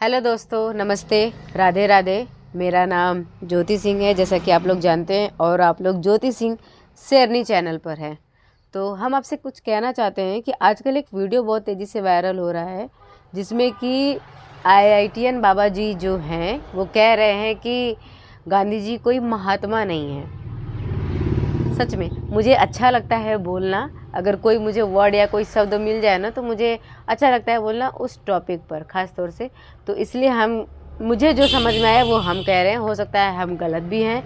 Hello दोस्तों, नमस्ते, राधे राधे। मेरा नाम ज्योति सिंह है, जैसा कि आप लोग जानते हैं, और आप लोग ज्योति सिंह शेरनी चैनल पर हैं। तो हम आपसे कुछ कहना चाहते हैं कि आजकल एक वीडियो बहुत तेज़ी से वायरल हो रहा है, जिसमें कि आईआईटीएन बाबा जी जो हैं वो कह रहे हैं कि गांधी जी कोई महात्मा नहीं है। सच में मुझे अच्छा लगता है बोलना, अगर कोई मुझे वर्ड या कोई शब्द मिल जाए ना तो मुझे अच्छा लगता है बोलना उस टॉपिक पर ख़ास तौर से। तो इसलिए मुझे जो समझ में आया वो हम कह रहे हैं। हो सकता है हम गलत भी हैं,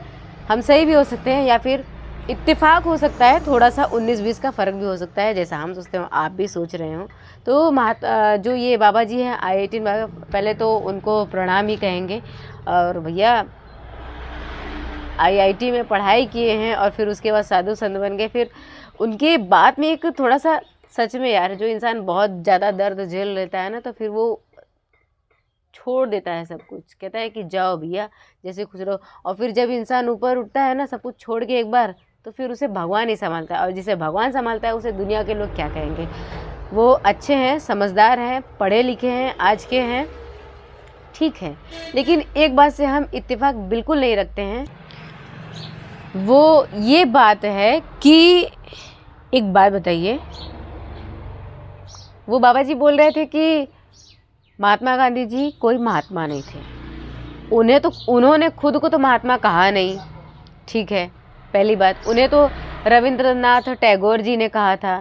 हम सही भी हो सकते हैं, या फिर इत्तेफाक हो सकता है, थोड़ा सा 19-20 का फ़र्क भी हो सकता है, जैसा हम सोचते हो आप भी सोच रहे हो। तो जो ये बाबा जी हैं आईआईटीएन बाबा, पहले तो उनको प्रणाम ही कहेंगे। और भैया आईआईटी में पढ़ाई किए हैं और फिर उसके बाद साधु संत बन गए। फिर उनके बाद में एक थोड़ा सा, सच में यार, जो इंसान बहुत ज़्यादा दर्द झेल लेता है ना तो फिर वो छोड़ देता है सब कुछ, कहता है कि जाओ भैया जैसे खुश रहो। और फिर जब इंसान ऊपर उठता है ना सब कुछ छोड़ के एक बार, तो फिर उसे भगवान ही संभालता है, और जिसे भगवान संभालता है उसे दुनिया के लोग क्या कहेंगे। वो अच्छे हैं, समझदार हैं, पढ़े लिखे हैं, आज के हैं, ठीक है। लेकिन एक बात से हम इत्तेफाक बिल्कुल नहीं रखते हैं, वो ये बात है कि एक बात बताइए, वो बाबा जी बोल रहे थे कि महात्मा गांधी जी कोई महात्मा नहीं थे। उन्होंने खुद को तो महात्मा कहा नहीं, ठीक है। पहली बात, उन्हें तो रविंद्रनाथ टैगोर जी ने कहा था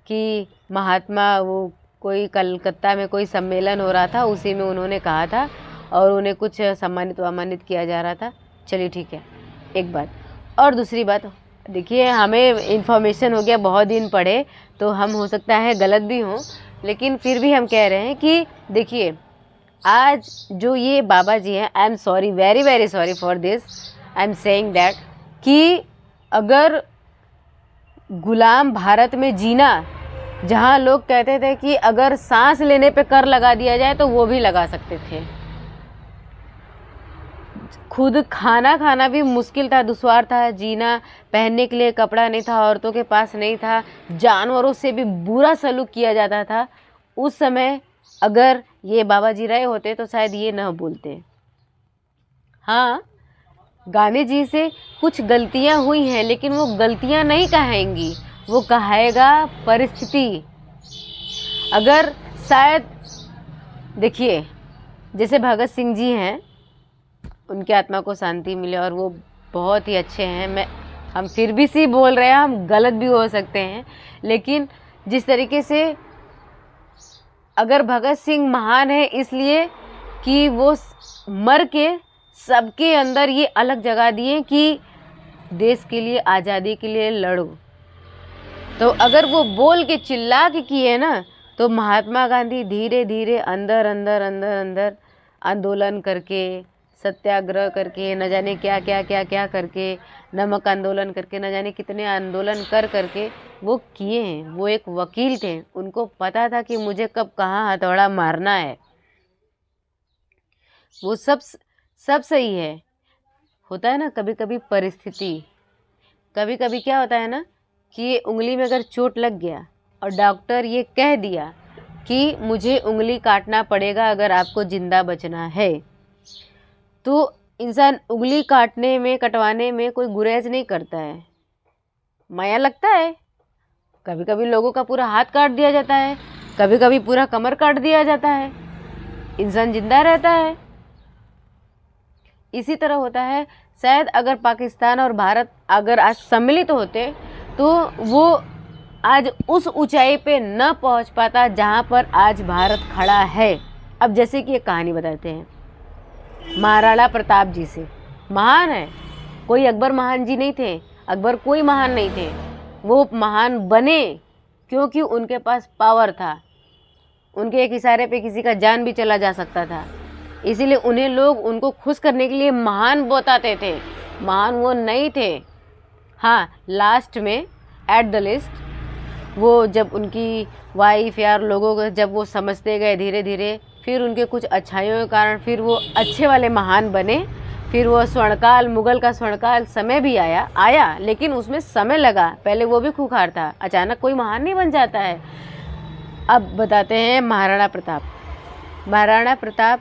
कि महात्मा, वो कोई कलकत्ता में कोई सम्मेलन हो रहा था, उसी में उन्होंने कहा था और उन्हें कुछ सम्मानित किया जा रहा था। चलिए ठीक है, एक बात। और दूसरी बात, देखिए हमें इन्फॉर्मेशन हो गया, बहुत दिन पढ़े, तो हम हो सकता है गलत भी हों, लेकिन फिर भी हम कह रहे हैं कि देखिए आज जो ये बाबा जी हैं, आई am sorry, very very sorry for this, I am saying that, कि अगर गुलाम भारत में जीना, जहाँ लोग कहते थे कि अगर सांस लेने पे कर लगा दिया जाए तो वो भी लगा सकते थे, खुद खाना भी मुश्किल था, दुश्वार था, जीना, पहनने के लिए कपड़ा नहीं था, औरतों के पास नहीं था, जानवरों से भी बुरा सलूक किया जाता था उस समय। अगर ये बाबा जी रहे होते तो शायद ये न बोलते। हाँ, गांधी जी से कुछ गलतियां हुई हैं, लेकिन वो गलतियां नहीं कहेंगी, वो कहेगा परिस्थिति। अगर शायद देखिए, जैसे भगत सिंह जी हैं, उनकी आत्मा को शांति मिले, और वो बहुत ही अच्छे हैं। हम फिर भी सी बोल रहे हैं, हम गलत भी हो सकते हैं, लेकिन जिस तरीके से, अगर भगत सिंह महान है इसलिए कि वो मर के सबके अंदर ये अलग जगह दिए कि देश के लिए, आज़ादी के लिए लड़ो, तो अगर वो बोल के चिल्ला के किए ना, तो महात्मा गांधी धीरे धीरे अंदर अंदर अंदर अंदर आंदोलन करके, सत्याग्रह करके, न जाने क्या क्या क्या क्या करके, नमक आंदोलन करके, न जाने कितने आंदोलन कर करके वो किए हैं। वो एक वकील थे, उनको पता था कि मुझे कब कहाँ हथौड़ा मारना है। वो सब सही है। होता है ना कभी कभी परिस्थिति, कभी कभी क्या होता है ना कि उंगली में अगर चोट लग गया और डॉक्टर ये कह दिया कि मुझे उंगली काटना पड़ेगा अगर आपको ज़िंदा बचना है, तो इंसान उंगली काटने में, कटवाने में कोई गुरेज नहीं करता है, माया लगता है। कभी कभी लोगों का पूरा हाथ काट दिया जाता है, कभी कभी पूरा कमर काट दिया जाता है, इंसान जिंदा रहता है। इसी तरह होता है। शायद अगर पाकिस्तान और भारत अगर आज सम्मिलित होते तो वो आज उस ऊंचाई पे न पहुंच पाता जहां पर आज भारत खड़ा है। अब जैसे कि एक कहानी बताते हैं महाराणा प्रताप जी से। महान है, कोई अकबर महान जी नहीं थे, अकबर कोई महान नहीं थे, वो महान बने क्योंकि उनके पास पावर था, उनके एक इशारे पे किसी का जान भी चला जा सकता था, इसीलिए उन्हें लोग उनको खुश करने के लिए महान बताते थे। महान वो नहीं थे। हाँ, लास्ट में एट द लिस्ट वो जब उनकी वाइफ या लोगों को जब वो समझते गए धीरे धीरे, फिर उनके कुछ अच्छाइयों के कारण फिर वो अच्छे वाले महान बने। फिर वो स्वर्णकाल, मुग़ल का स्वर्णकाल समय भी आया, लेकिन उसमें समय लगा। पहले वो भी खूंखार था, अचानक कोई महान नहीं बन जाता है। अब बताते हैं महाराणा प्रताप। महाराणा प्रताप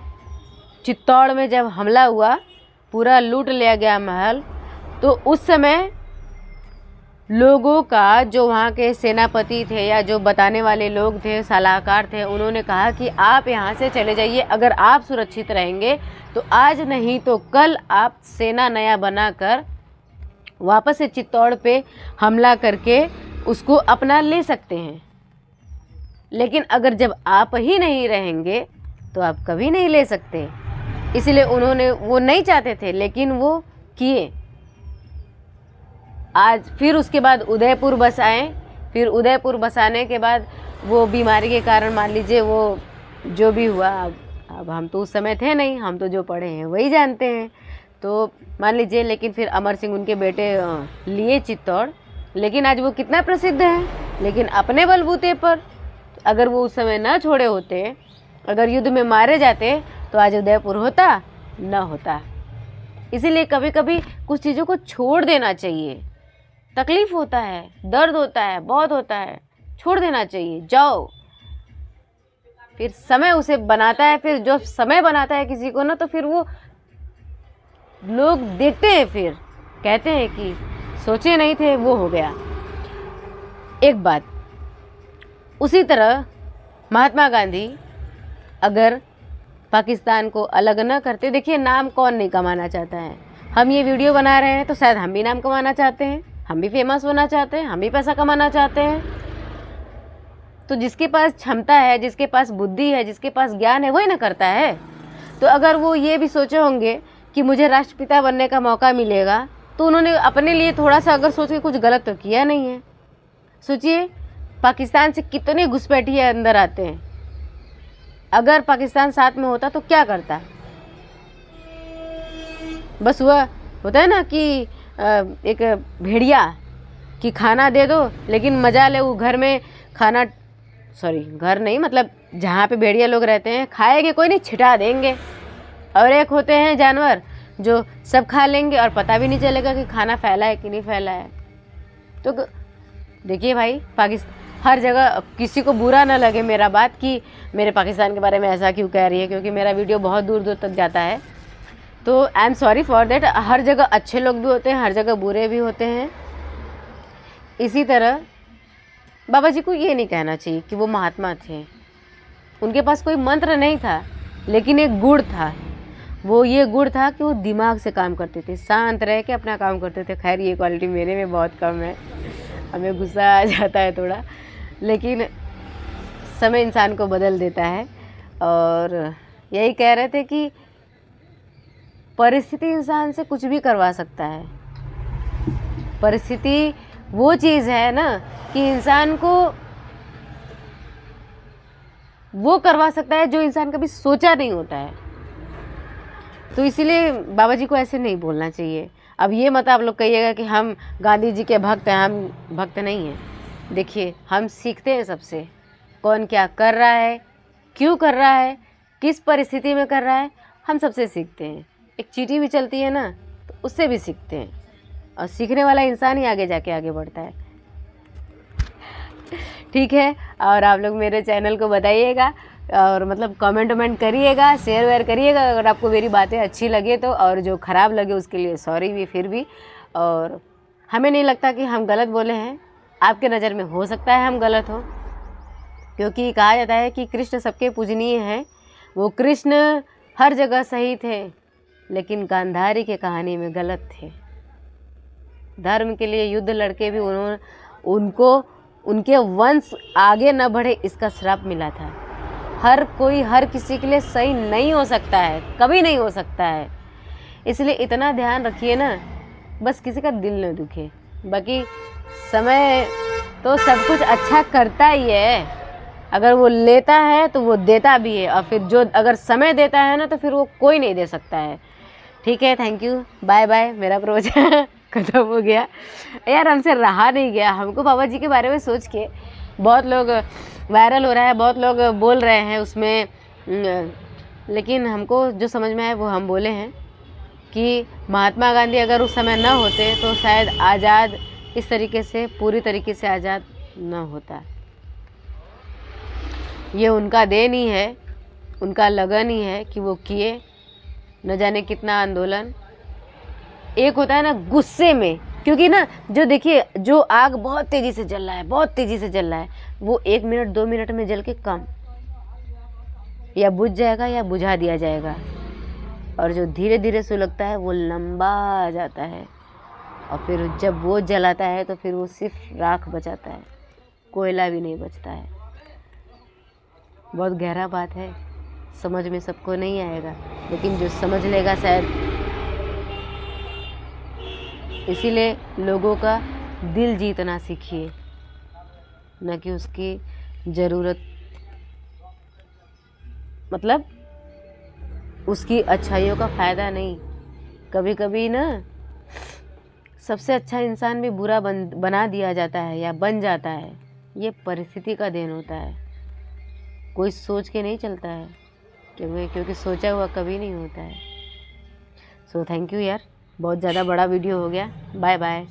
चित्तौड़ में जब हमला हुआ, पूरा लूट लिया गया महल, तो उस समय लोगों का, जो वहाँ के सेनापति थे या जो बताने वाले लोग थे, सलाहकार थे, उन्होंने कहा कि आप यहाँ से चले जाइए, अगर आप सुरक्षित रहेंगे तो आज नहीं तो कल आप सेना नया बनाकर वापस से चित्तौड़ पे हमला करके उसको अपना ले सकते हैं, लेकिन अगर जब आप ही नहीं रहेंगे तो आप कभी नहीं ले सकते। इसलिए उन्होंने, वो नहीं चाहते थे लेकिन वो किए। आज फिर उसके बाद उदयपुर बसाएं, फिर उदयपुर बसाने के बाद वो बीमारी के कारण मान लीजिए वो जो भी हुआ, अब हम तो उस समय थे नहीं, हम तो जो पढ़े हैं वही जानते हैं, तो मान लीजिए। लेकिन फिर अमर सिंह उनके बेटे लिए चित्तौड़, लेकिन आज वो कितना प्रसिद्ध है, लेकिन अपने बलबूते पर। अगर वो उस समय ना छोड़े होते, अगर युद्ध में मारे जाते, तो आज उदयपुर होता न होता। इसीलिए कभी कभी कुछ चीज़ों को छोड़ देना चाहिए। तकलीफ होता है, दर्द होता है, बहुत होता है, छोड़ देना चाहिए, जाओ। फिर समय उसे बनाता है, फिर जो समय बनाता है किसी को ना, तो फिर वो लोग देखते हैं, फिर कहते हैं कि सोचे नहीं थे, वो हो गया। एक बात, उसी तरह महात्मा गांधी अगर पाकिस्तान को अलग न करते, देखिए नाम कौन नहीं कमाना चाहता है। हम ये वीडियो बना रहे हैं तो शायद हम भी नाम कमाना चाहते हैं, हम भी फेमस होना चाहते हैं, हम भी पैसा कमाना चाहते हैं। तो जिसके पास क्षमता है, जिसके पास बुद्धि है, जिसके पास ज्ञान है, वही ना करता है। तो अगर वो ये भी सोचे होंगे कि मुझे राष्ट्रपिता बनने का मौका मिलेगा, तो उन्होंने अपने लिए थोड़ा सा अगर सोच के कुछ गलत तो किया नहीं है। सोचिए, पाकिस्तान से कितने घुसपैठिए अंदर आते हैं। अगर पाकिस्तान साथ में होता तो क्या करता? बस वह होता है ना कि एक भेड़िया कि खाना दे दो, लेकिन मजा ले वो घर में खाना, सॉरी घर नहीं, मतलब जहाँ पे भेड़िया लोग रहते हैं, खाएंगे कोई नहीं, छिटा देंगे। और एक होते हैं जानवर जो सब खा लेंगे और पता भी नहीं चलेगा कि खाना फैला है कि नहीं फैला है। तो देखिए भाई, पाकिस्तान हर जगह, किसी को बुरा ना लगे मेरा बात कि मेरे पाकिस्तान के बारे में ऐसा क्यों कह रही है, क्योंकि मेरा वीडियो बहुत दूर दूर तक जाता है, तो I am sorry for that. हर जगह अच्छे लोग भी होते हैं, हर जगह बुरे भी होते हैं। इसी तरह बाबा जी को ये नहीं कहना चाहिए कि वो महात्मा थे, उनके पास कोई मंत्र नहीं था, लेकिन एक गुण था। वो ये गुण था कि वो दिमाग से काम करते थे, शांत रह के अपना काम करते थे। खैर ये क्वालिटी मेरे में बहुत कम है, हमें गुस्सा आ जाता है थोड़ा, लेकिन समय इंसान को बदल देता है। और यही कह रहे थे कि परिस्थिति इंसान से कुछ भी करवा सकता है। परिस्थिति वो चीज़ है ना कि इंसान को वो करवा सकता है जो इंसान कभी सोचा नहीं होता है। तो इसीलिए बाबा जी को ऐसे नहीं बोलना चाहिए। अब ये मत आप लोग कहिएगा कि हम गांधी जी के भक्त हैं, हम भक्त नहीं हैं। देखिए, हम सीखते हैं सबसे, कौन क्या कर रहा है, क्यों कर रहा है, किस परिस्थिति में कर रहा है, हम सबसे सीखते हैं। एक चींटी भी चलती है ना, तो उससे भी सीखते हैं, और सीखने वाला इंसान ही आगे जाके आगे बढ़ता है। ठीक है, और आप लोग मेरे चैनल को बताइएगा, और मतलब कमेंट वमेंट करिएगा, शेयर वेयर करिएगा अगर आपको मेरी बातें अच्छी लगे तो, और जो ख़राब लगे उसके लिए सॉरी भी फिर भी। और हमें नहीं लगता कि हम गलत बोले हैं, आपके नज़र में हो सकता है हम गलत हो, क्योंकि कहा जाता है कि कृष्ण सबके पूजनीय हैं। वो कृष्ण हर जगह सही थे, लेकिन गांधारी के कहानी में गलत थे। धर्म के लिए युद्ध लड़के भी उनको उनके वंश आगे न बढ़े, इसका श्राप मिला था। हर कोई हर किसी के लिए सही नहीं हो सकता है, कभी नहीं हो सकता है। इसलिए इतना ध्यान रखिए ना, बस किसी का दिल न दुखे। बाकी समय तो सब कुछ अच्छा करता ही है, अगर वो लेता है तो वो देता भी है, और फिर जो अगर समय देता है ना, तो फिर वो कोई नहीं दे सकता है। ठीक है, थैंक यू, बाय बाय। मेरा प्रवचन खत्म हो गया यार, हमसे रहा नहीं गया। हमको बाबा जी के बारे में सोच के बहुत लोग वायरल हो रहा है, बहुत लोग बोल रहे हैं उसमें, लेकिन हमको जो समझ में आया वो हम बोले हैं कि महात्मा गांधी अगर उस समय ना होते तो शायद आज़ाद इस तरीके से, पूरी तरीके से आज़ाद ना होता। ये उनका देन ही है उनका लगन ही है कि वो किए, न जाने कितना आंदोलन। एक होता है ना गुस्से में, क्योंकि ना जो देखिए जो आग बहुत तेज़ी से जल रहा है, बहुत तेज़ी से जल रहा है, वो 1 मिनट 2 मिनट में जल के कम या बुझ जाएगा या बुझा दिया जाएगा, और जो धीरे धीरे सुलगता है वो लंबा जाता है, और फिर जब वो जलाता है तो फिर वो सिर्फ राख बचाता है, कोयला भी नहीं बचता है। बहुत गहरा बात है, समझ में सबको नहीं आएगा, लेकिन जो समझ लेगा शायद। इसीलिए लोगों का दिल जीतना सीखिए, न कि उसकी ज़रूरत, मतलब उसकी अच्छाइयों का फ़ायदा नहीं। कभी कभी ना सबसे अच्छा इंसान भी बुरा बना दिया जाता है या बन जाता है, ये परिस्थिति का देन होता है। कोई सोच के नहीं चलता है, क्योंकि सोचा हुआ कभी नहीं होता है। सो थैंक यू यार, बहुत ज़्यादा बड़ा वीडियो हो गया। Bye bye.